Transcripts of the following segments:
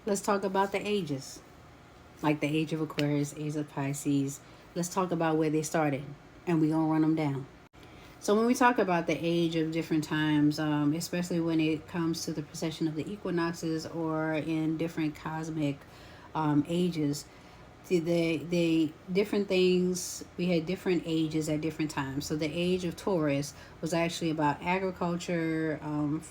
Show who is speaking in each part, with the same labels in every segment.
Speaker 1: let's talk about the ages, like the age of Aquarius, age of Pisces. Let's talk about where they started, and we're gonna run them down. So when we talk about the age of different times, especially when it comes to the precession of the equinoxes or in different cosmic ages, the different things, we had different ages at different times. So the age of Taurus was actually about agriculture,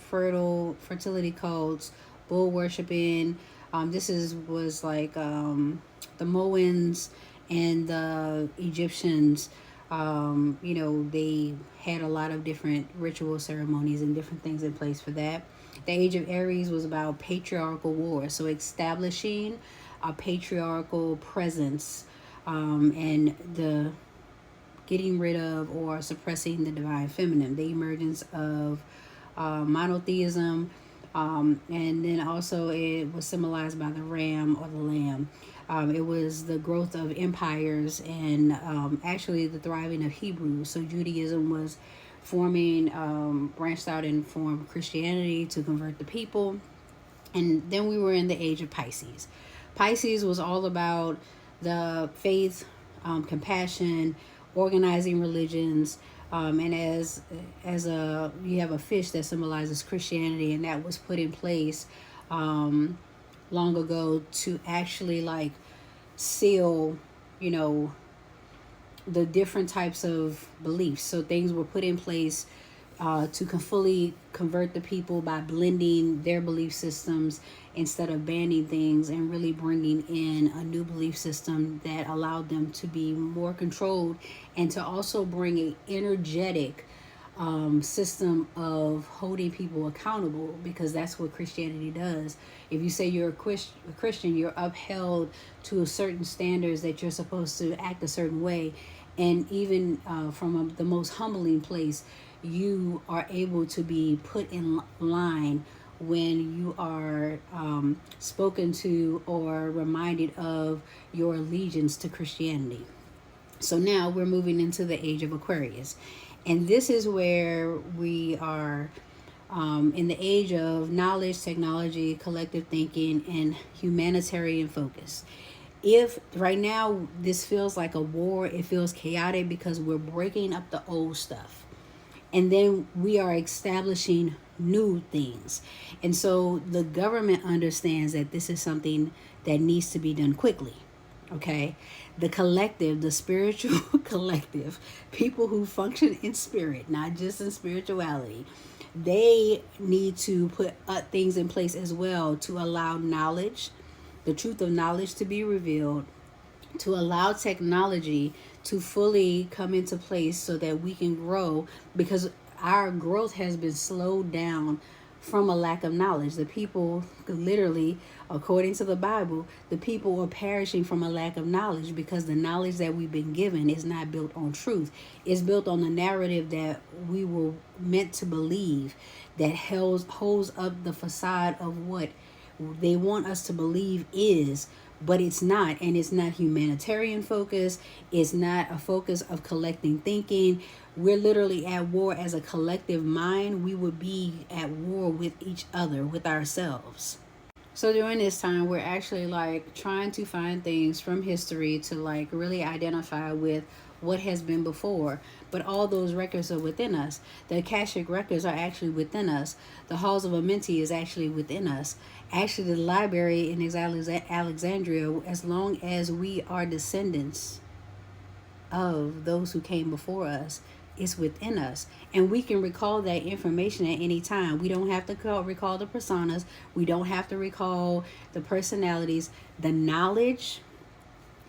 Speaker 1: fertility cults, bull worshiping. This is was like the Moans and the Egyptians. They had a lot of different ritual ceremonies and different things in place for that. The age of Aries was about patriarchal war, so establishing a patriarchal presence, and the getting rid of or suppressing the divine feminine, the emergence of monotheism, and then also it was symbolized by the ram or the lamb. It was the growth of empires and actually the thriving of Hebrews. So Judaism was forming, branched out and formed Christianity to convert the people. And then we were in the age of Pisces. Pisces was all about the faith, compassion, organizing religions, and as a you have a fish that symbolizes Christianity, and that was put in place long ago to actually like seal, you know, the different types of beliefs. So things were put in place to fully convert the people by blending their belief systems instead of banning things, and really bringing in a new belief system that allowed them to be more controlled and to also bring a energetic system of holding people accountable, because that's what Christianity does. If you say you're a Christian, you're upheld to a certain standards that you're supposed to act a certain way. And even from the most humbling place, you are able to be put in line when you are spoken to or reminded of your allegiance to Christianity. So now we're moving into the age of Aquarius. And this is where we are in the age of knowledge, technology, collective thinking, and humanitarian focus. If right now this feels like a war, it feels chaotic because we're breaking up the old stuff. And then we are establishing new things. And so the government understands that this is something that needs to be done quickly. Okay, the collective, the spiritual collective, people who function in spirit, not just in spirituality, they need to put things in place as well to allow knowledge, the truth of knowledge to be revealed, to allow technology to fully come into place so that we can grow, because our growth has been slowed down from a lack of knowledge. The people, literally, according to the Bible, the people are perishing from a lack of knowledge because the knowledge that we've been given is not built on truth. It's built on the narrative that we were meant to believe, that holds up the facade of what they want us to believe is, but it's not. And it's not humanitarian focus. It's not a focus of collecting thinking. We're literally at war as a collective mind. We would be at war with each other, with ourselves. So during this time, we're actually like trying to find things from history to like really identify with what has been before. But all those records are within us. The Akashic records are actually within us. The halls of Amenti is actually within us. Actually, the library in Alexandria, as long as we are descendants of those who came before us, is within us, and we can recall that information at any time. We don't have to recall the personas. We don't have to recall the personalities. The knowledge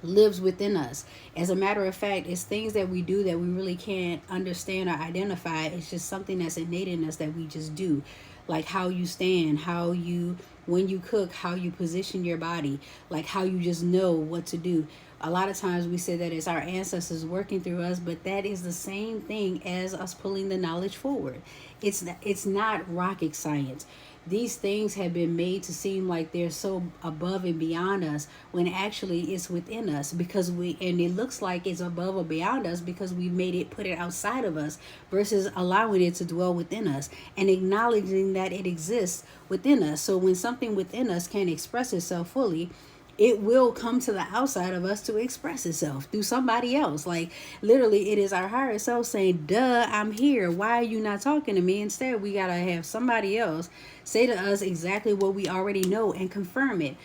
Speaker 1: lives within us. As a matter of fact, it's things that we do that we really can't understand or identify. It's just something that's innate in us that we just do. Like how you stand, how you, when you cook, how you position your body, like how you just know what to do. A lot of times we say that it's our ancestors working through us, but that is the same thing as us pulling the knowledge forward. It's not rocket science. These things have been made to seem like they're so above and beyond us, when actually it's within us, because and it looks like it's above or beyond us because we put it outside of us, versus allowing it to dwell within us and acknowledging that it exists within us. So when something within us can't express itself fully, it will come to the outside of us to express itself through somebody else. Like, literally, it is our higher self saying, duh, I'm here. Why are you not talking to me? Instead, we got to have somebody else say to us exactly what we already know and confirm it.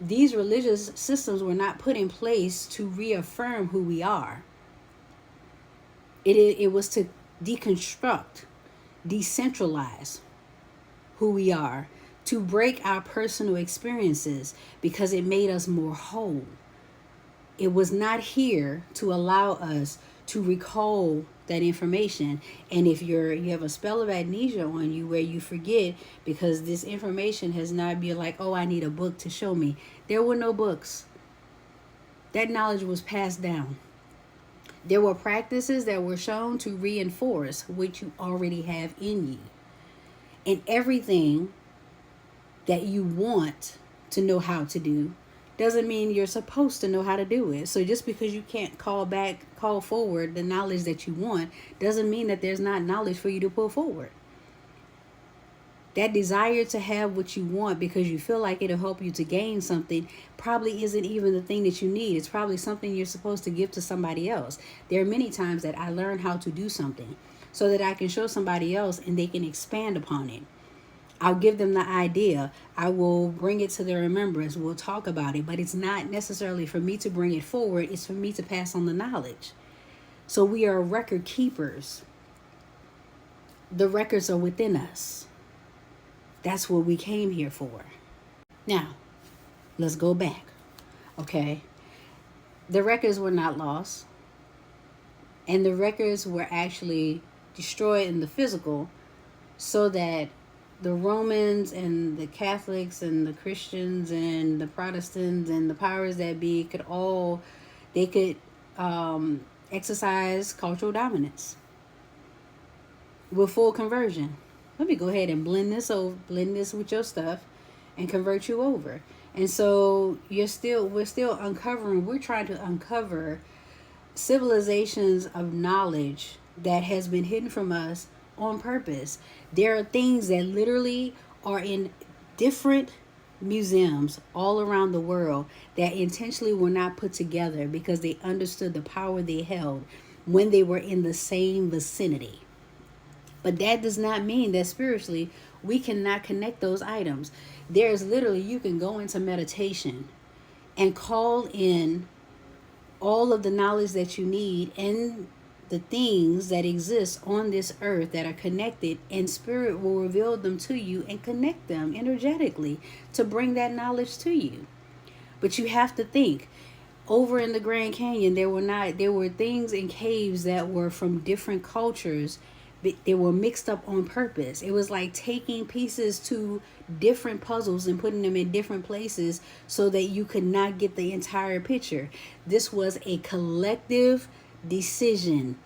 Speaker 1: These religious systems were not put in place to reaffirm who we are. It was to deconstruct, decentralize who we are, to break our personal experiences, because it made us more whole. It was not here to allow us to recall that information. And if you have a spell of amnesia on you where you forget because this information has not been like, oh, I need a book to show me. There were no books. That knowledge was passed down. There were practices that were shown to reinforce what you already have in you. And everything that you want to know how to do doesn't mean you're supposed to know how to do it. So just because you can't call forward the knowledge that you want, doesn't mean that there's not knowledge for you to pull forward. That desire to have what you want because you feel like it'll help you to gain something probably isn't even the thing that you need. It's probably something you're supposed to give to somebody else. There are many times that I learn how to do something so that I can show somebody else and they can expand upon it. I'll give them the idea. I will bring it to their remembrance. We'll talk about it. But it's not necessarily for me to bring it forward. It's for me to pass on the knowledge. So we are record keepers. The records are within us. That's what we came here for. Now, let's go back. Okay? The records were not lost. And the records were actually destroyed in the physical so that the Romans and the Catholics and the Christians and the Protestants and the powers that be could exercise cultural dominance with full conversion. Let me go ahead and blend this with your stuff and convert you over. And so we're still uncovering, we're trying to uncover civilizations of knowledge that has been hidden from us on purpose. There are things that literally are in different museums all around the world that intentionally were not put together because they understood the power they held when they were in the same vicinity. But that does not mean that spiritually we cannot connect those items. There's literally, you can go into meditation and call in all of the knowledge that you need and the things that exist on this earth that are connected, and spirit will reveal them to you and connect them energetically to bring that knowledge to you. But you have to think, over in the Grand Canyon, there were things in caves that were from different cultures. They were mixed up on purpose. It was like taking pieces to different puzzles and putting them in different places so that you could not get the entire picture. This was a collective decision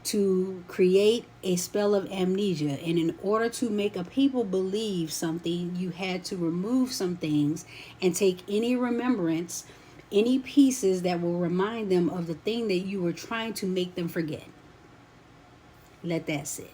Speaker 1: to create a spell of amnesia. And in order to make a people believe something, you had to remove some things and take any remembrance, any pieces that will remind them of the thing that you were trying to make them forget. Let that sit.